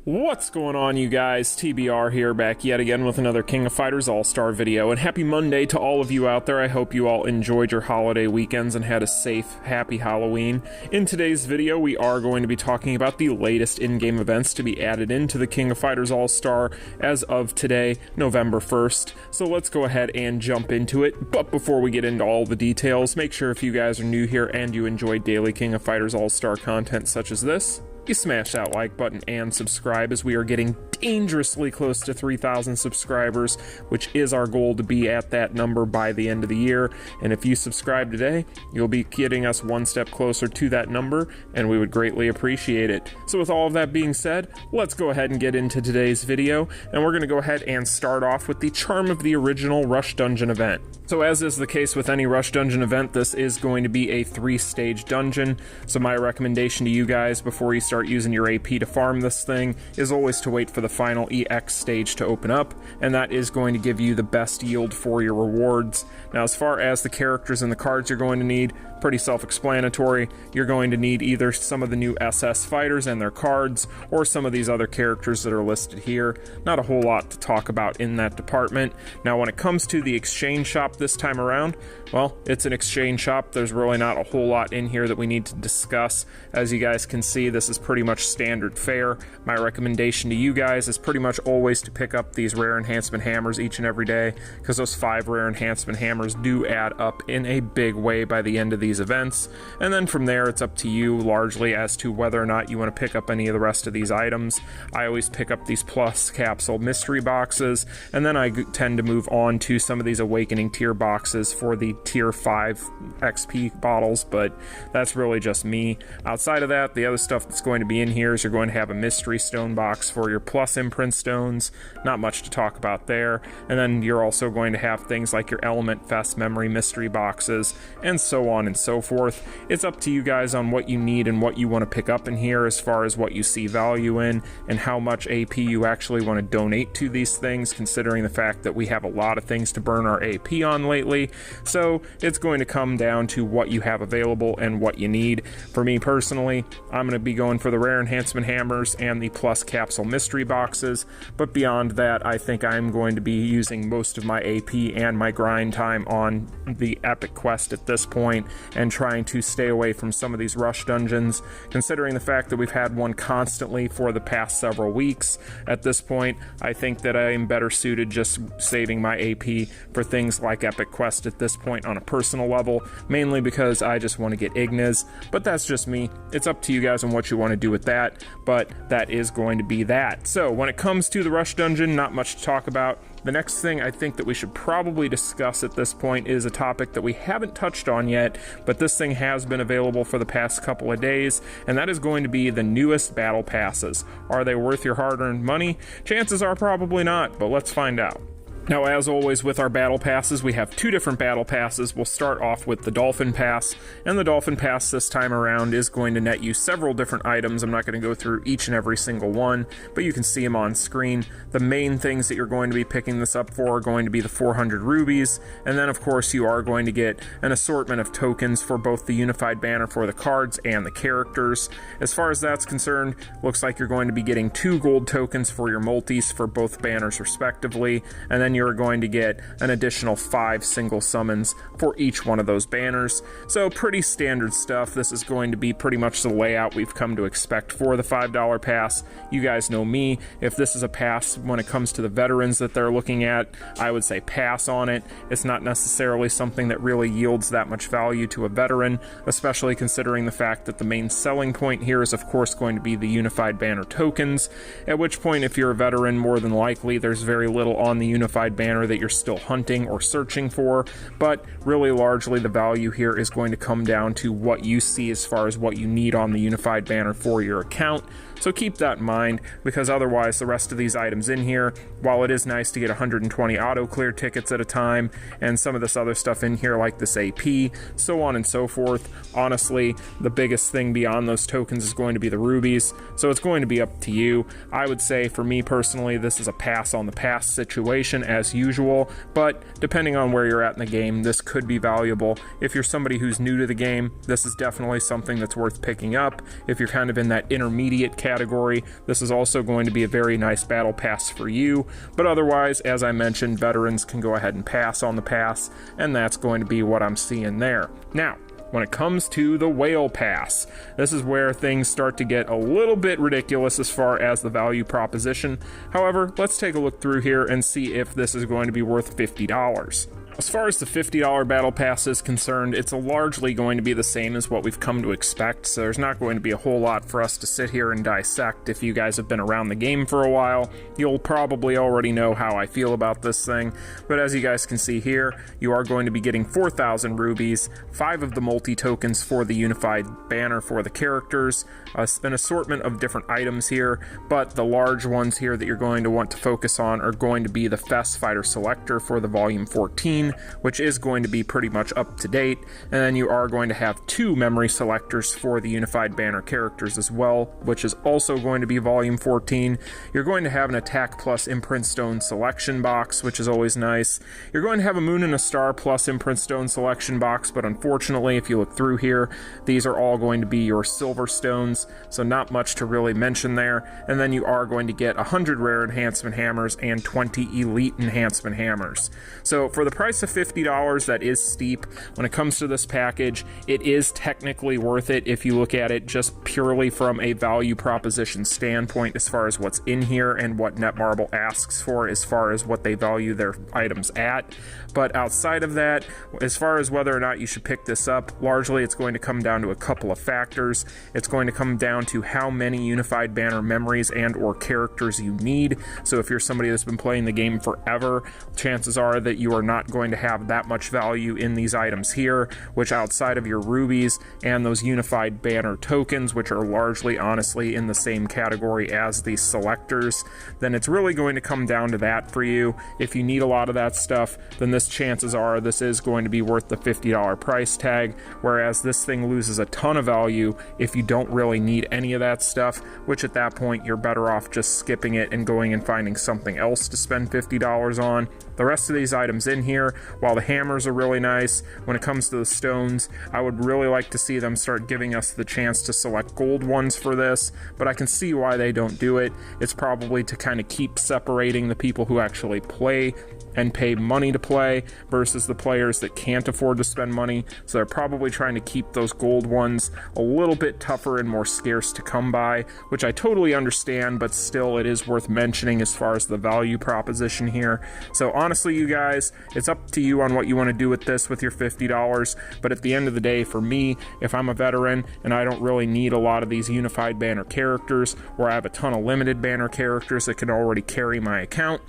What's going on, you guys? TBR here, back yet again with another King of Fighters All-Star video, and happy Monday to all of you out there. I hope you all enjoyed your holiday weekends and had a safe, happy Halloween. In today's video, we are going to be talking about the latest in-game events to be added into the King of Fighters All-Star as of today, November 1st. So let's go ahead and jump into it. But before we get into all the details, make sure if you guys are new here and you enjoy daily King of Fighters All-Star content such as this, you smash that like button and subscribe, as we are getting dangerously close to 3,000 subscribers, which is our goal to be at that number by the end of the year. And if you subscribe today, you'll be getting us one step closer to that number, and we would greatly appreciate it. So with all of that being said, let's go ahead and get into today's video, and we're going to go ahead and start off with the charm of the original Rush Dungeon event. So as is the case with any Rush Dungeon event, this is going to be a 3-stage dungeon. So my recommendation to you guys before you start using your AP to farm this thing is always to wait for the final EX stage to open up, and that is going to give you the best yield for your rewards. Now, as far as the characters and the cards you're going to need, pretty self-explanatory. You're going to need either some of the new SS fighters and their cards, or some of these other characters that are listed here. Not a whole lot to talk about in that department. Now, when it comes to the exchange shop this time around, well, it's an exchange shop. There's really not a whole lot in here that we need to discuss. As you guys can see, this is pretty much standard fare. My recommendation to you guys is pretty much always to pick up these rare enhancement hammers each and every day, because those 5 rare enhancement hammers do add up in a big way by the end of these events. And then from there, it's up to you largely as to whether or not you want to pick up any of the rest of these items. I always pick up these plus capsule mystery boxes, and then I tend to move on to some of these awakening tier boxes for the tier 5 XP bottles, but that's really just me. Outside of that, the other stuff that's going to be in here is you're going to have a mystery stone box for your plus imprint stones. Not much to talk about there. And then you're also going to have things like your element fest memory mystery boxes, and so on and so forth. It's up to you guys on what you need and what you want to pick up in here as far as what you see value in and how much AP you actually want to donate to these things, considering the fact that we have a lot of things to burn our AP on lately. So it's going to come down to what you have available and what you need. For me personally, I'm going to be going for the rare enhancement hammers and the plus capsule mystery boxes, but beyond that, I think I'm going to be using most of my AP and my grind time on the epic quest at this point, and trying to stay away from some of these rush dungeons, considering the fact that we've had one constantly for the past several weeks. At this point, I think that I am better suited just saving my AP for things like epic quest at this point on a personal level, mainly because I just want to get Ignas, but that's just me. It's up to you guys on what you want to do with that, but that is going to be that. So when it comes to the rush dungeon, not much to talk about. The next thing I think that we should probably discuss at this point is a topic that we haven't touched on yet, but this thing has been available for the past couple of days, and that is going to be the newest battle passes. Are they worth your hard-earned money? Chances are probably not, but let's find out. Now, as always with our battle passes, we have 2 different battle passes. We'll start off with the Dolphin Pass, and the Dolphin Pass this time around is going to net you several different items. I'm not going to go through each and every single one, but you can see them on screen. The main things that you're going to be picking this up for are going to be the 400 rubies, and then of course you are going to get an assortment of tokens for both the unified banner for the cards and the characters. As far as that's concerned, looks like you're going to be getting 2 gold tokens for your multis for both banners respectively, and then you're going to get an additional 5 single summons for each one of those banners. So pretty standard stuff. This is going to be pretty much the layout we've come to expect for the $5 pass. You guys know me. If this is a pass when it comes to the veterans that they're looking at, I would say pass on it. It's not necessarily something that really yields that much value to a veteran, especially considering the fact that the main selling point here is of course going to be the unified banner tokens, at which point if you're a veteran, more than likely there's very little on the unified banner that you're still hunting or searching for, but really largely the value here is going to come down to what you see as far as what you need on the unified banner for your account. So keep that in mind, because otherwise the rest of these items in here, while it is nice to get 120 auto clear tickets at a time and some of this other stuff in here like this AP, so on and so forth, honestly the biggest thing beyond those tokens is going to be the rubies, so it's going to be up to you. I would say for me personally this is a pass on the pass situation as usual, but depending on where you're at in the game, this could be valuable. If you're somebody who's new to the game, this is definitely something that's worth picking up. If you're kind of in that intermediate category, this is also going to be a very nice battle pass for you. But otherwise, as I mentioned, veterans can go ahead and pass on the pass, and that's going to be what I'm seeing there. Now, when it comes to the whale pass, this is where things start to get a little bit ridiculous as far as the value proposition. However, let's take a look through here and see if this is going to be worth $50. As far as the $50 battle pass is concerned, it's largely going to be the same as what we've come to expect, so there's not going to be a whole lot for us to sit here and dissect. If you guys have been around the game for a while, you'll probably already know how I feel about this thing, but as you guys can see here, you are going to be getting 4,000 rubies, 5 of the multi-tokens for the unified banner for the characters, an assortment of different items here, but the large ones here that you're going to want to focus on are going to be the Fest Fighter Selector for the Volume 14, which is going to be pretty much up to date, and then you are going to have 2 memory selectors for the unified banner characters as well, which is also going to be volume 14. You're going to have an attack plus imprint stone selection box, which is always nice. You're going to have a moon and a star plus imprint stone selection box, but unfortunately, if you look through here, these are all going to be your silver stones, so not much to really mention there. And then you are going to get 100 rare enhancement hammers and 20 elite enhancement hammers. So for the price of $50, that is steep. When it comes to this package, it is technically worth it if you look at it just purely from a value proposition standpoint as far as what's in here and what Netmarble asks for as far as what they value their items at. But outside of that, as far as whether or not you should pick this up, largely it's going to come down to a couple of factors. It's going to come down to how many unified banner memories and or characters you need. So if you're somebody that's been playing the game forever, chances are that you are not going to have that much value in these items here, which outside of your rubies and those unified banner tokens, which are largely honestly in the same category as these selectors, then it's really going to come down to that for you. If you need a lot of that stuff, then chances are this is going to be worth the $50 price tag, whereas this thing loses a ton of value if you don't really need any of that stuff, which at that point you're better off just skipping it and going and finding something else to spend $50 on. The rest of these items in here, while the hammers are really nice, when it comes to the stones, I would really like to see them start giving us the chance to select gold ones for this, but I can see why they don't do it. It's probably to kind of keep separating the people who actually play and pay money to play versus the players that can't afford to spend money, so they're probably trying to keep those gold ones a little bit tougher and more scarce to come by, which I totally understand, but still it is worth mentioning as far as the value proposition here. So honestly, you guys, it's up to you on what you want to do with this with your $50, but at the end of the day, for me, if I'm a veteran and I don't really need a lot of these unified banner characters, or I have a ton of limited banner characters that can already carry my account,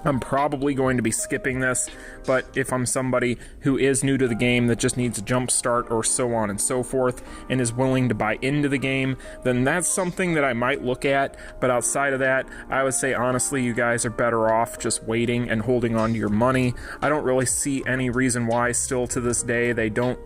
I'm probably going to be skipping this. But if I'm somebody who is new to the game that just needs a jump start or so on and so forth and is willing to buy into the game, then that's something that I might look at. But outside of that, I would say honestly, you guys are better off just waiting and holding on to your money. I don't really see any reason why still to this day they don't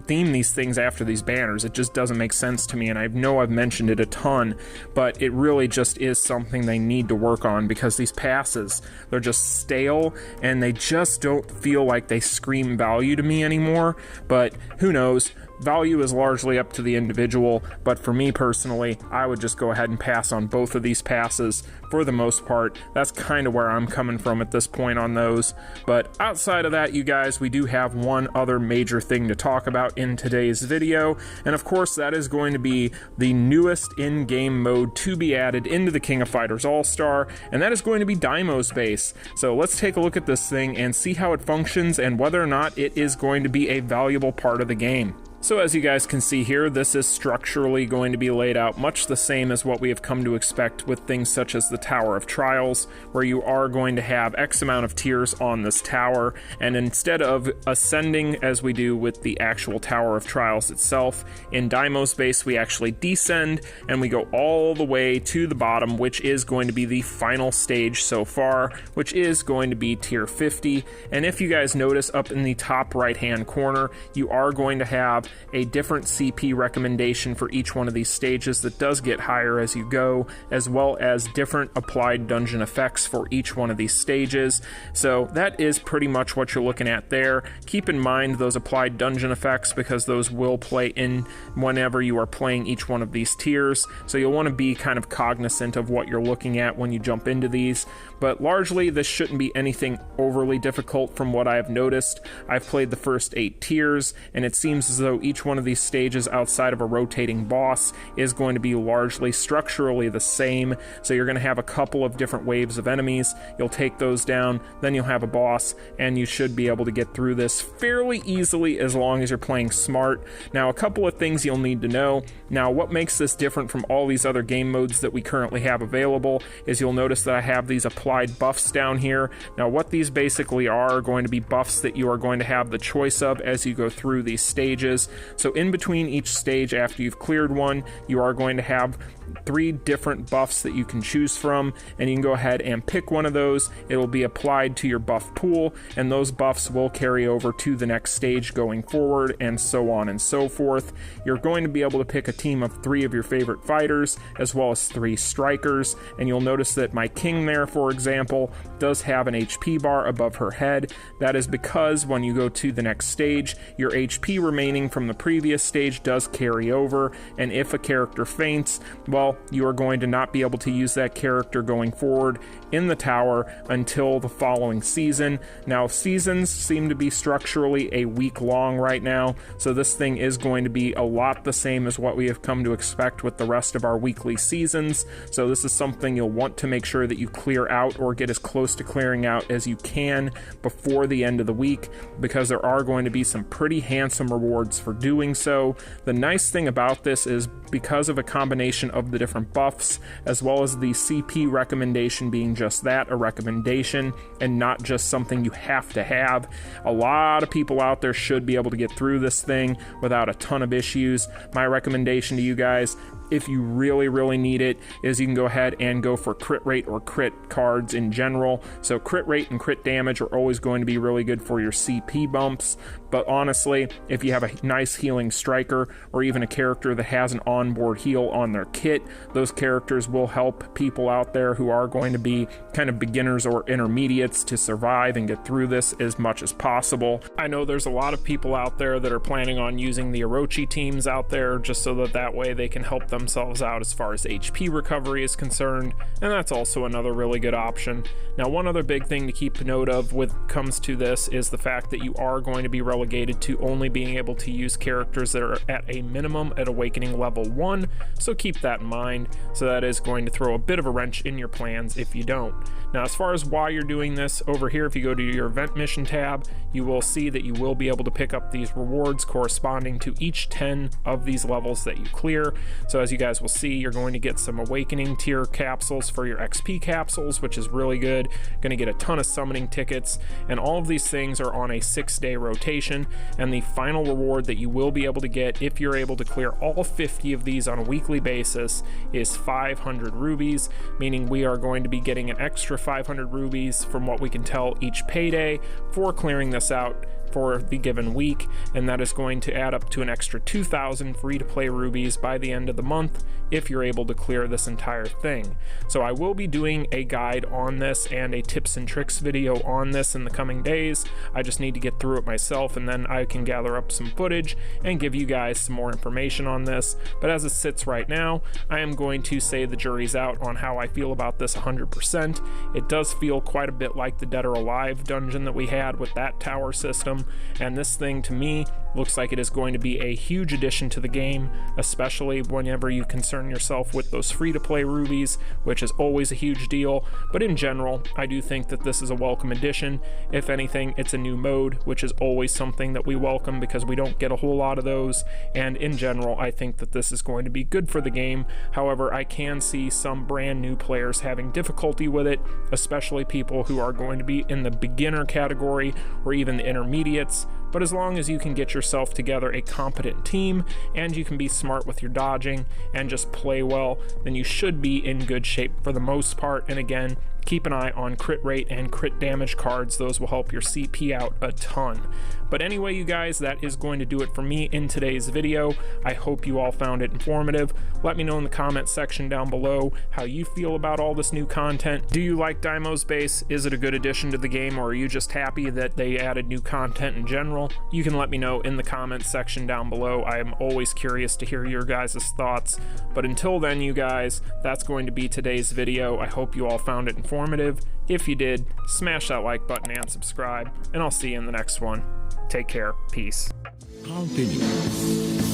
theme these things after these banners. It just doesn't make sense to me, and I know I've mentioned it a ton, but it really just is something they need to work on, because these passes, they're just stale and they just don't feel like they scream value to me anymore. But who knows? Value is largely up to the individual, but for me personally, I would just go ahead and pass on both of these passes for the most part. That's kind of where I'm coming from at this point on those. But outside of that, you guys, we do have one other major thing to talk about in today's video, and of course that is going to be the newest in-game mode to be added into the King of Fighters All-Star, and that is going to be Deimos base. So let's take a look at this thing and see how it functions and whether or not it is going to be a valuable part of the game. So as you guys can see here, this is structurally going to be laid out much the same as what we have come to expect with things such as the Tower of Trials, where you are going to have X amount of tiers on this tower, and instead of ascending as we do with the actual Tower of Trials itself, in Deimos base we actually descend and we go all the way to the bottom, which is going to be the final stage so far, which is going to be tier 50. And if you guys notice up in the top right hand corner, you are going to have a different CP recommendation for each one of these stages that does get higher as you go, as well as different applied dungeon effects for each one of these stages. So that is pretty much what you're looking at there. Keep in mind those applied dungeon effects, because those will play in whenever you are playing each one of these tiers. So you'll want to be kind of cognizant of what you're looking at when you jump into these. But largely, this shouldn't be anything overly difficult from what I have noticed. I've played the first 8 tiers, and it seems as though each one of these stages outside of a rotating boss is going to be largely structurally the same. So you're going to have a couple of different waves of enemies. You'll take those down, then you'll have a boss, and you should be able to get through this fairly easily as long as you're playing smart. Now, a couple of things you'll need to know. Now, what makes this different from all these other game modes that we currently have available is you'll notice that I have these applied buffs down here. Now, what these basically are going to be buffs that you are going to have the choice of as you go through these stages. So in between each stage after you've cleared one, you are going to have 3 different buffs that you can choose from, and you can go ahead and pick one of those. It'll be applied to your buff pool, and those buffs will carry over to the next stage going forward, and so on and so forth. You're going to be able to pick a team of 3 of your favorite fighters, as well as 3 strikers, and you'll notice that my king there, for example, does have an HP bar above her head. That is because when you go to the next stage, your HP remaining from the previous stage does carry over, and if a character faints, well, you are going to not be able to use that character going forward in the tower until the following season. Now, seasons seem to be structurally a week long right now, so this thing is going to be a lot the same as what we have come to expect with the rest of our weekly seasons. So this is something you'll want to make sure that you clear out, or get as close to clearing out as you can before the end of the week, because there are going to be some pretty handsome rewards for doing so. The nice thing about this is, because of a combination of the different buffs, as well as the CP recommendation being just that, a recommendation, and not just something you have to have, a lot of people out there should be able to get through this thing without a ton of issues. My recommendation to you guys, if you really need it, is you can go ahead and go for crit rate or crit cards in general. So crit rate and crit damage are always going to be really good for your CP bumps, but honestly, if you have a nice healing striker, or even a character that has an onboard heal on their kit, those characters will help people out there who are going to be kind of beginners or intermediates to survive and get through this as much as possible. I know there's a lot of people out there that are planning on using the Orochi teams out there just so that way they can help themselves out as far as HP recovery is concerned, and that's also another really good option. Now, one other big thing to keep note of when it comes to this is the fact that you are going to be relegated to only being able to use characters that are at a minimum at Awakening level 1, so keep that in mind. So that is going to throw a bit of a wrench in your plans if you don't. Now, as far as why you're doing this, over here, if you go to your event mission tab, you will see that you will be able to pick up these rewards corresponding to each 10 of these levels that you clear. So as you guys will see, you're going to get some Awakening tier capsules for your XP capsules, which is really good. Going to get a ton of summoning tickets, and all of these things are on a 6-day rotation. And the final reward that you will be able to get if you're able to clear all 50 of these on a weekly basis is 500 rubies, meaning we are going to be getting an extra 500 rubies from what we can tell each payday for clearing this out for the given week, and that is going to add up to an extra 2,000 free-to-play rubies by the end of the month if you're able to clear this entire thing. So I will be doing a guide on this and a tips and tricks video on this in the coming days. I just need to get through it myself, and then I can gather up some footage and give you guys some more information on this. But as it sits right now, I am going to say the jury's out on how I feel about this 100%. It does feel quite a bit like the Dead or Alive dungeon that we had with that tower system, and this thing to me looks like it is going to be a huge addition to the game, especially whenever you concern yourself with those free-to-play rubies, which is always a huge deal. But in general, I do think that this is a welcome addition. If anything, it's a new mode, which is always something that we welcome because we don't get a whole lot of those, and in general, I think that this is going to be good for the game. However, I can see some brand new players having difficulty with it, especially people who are going to be in the beginner category or even the intermediates, but as long as you can get yourself together a competent team and you can be smart with your dodging and just play well, then you should be in good shape for the most part. And again, keep an eye on crit rate and crit damage cards. Those will help your CP out a ton. But anyway, you guys, that is going to do it for me in today's video. I hope you all found it informative. Let me know in the comment section down below how you feel about all this new content. Do you like Deimos base? Is it a good addition to the game, or are you just happy that they added new content in general? You can let me know in the comment section down below. I am always curious to hear your guys' thoughts. But until then, you guys, that's going to be today's video. I hope you all found it informative. If you did, smash that like button and subscribe, and I'll see you in the next one. Take care. Peace. Continue.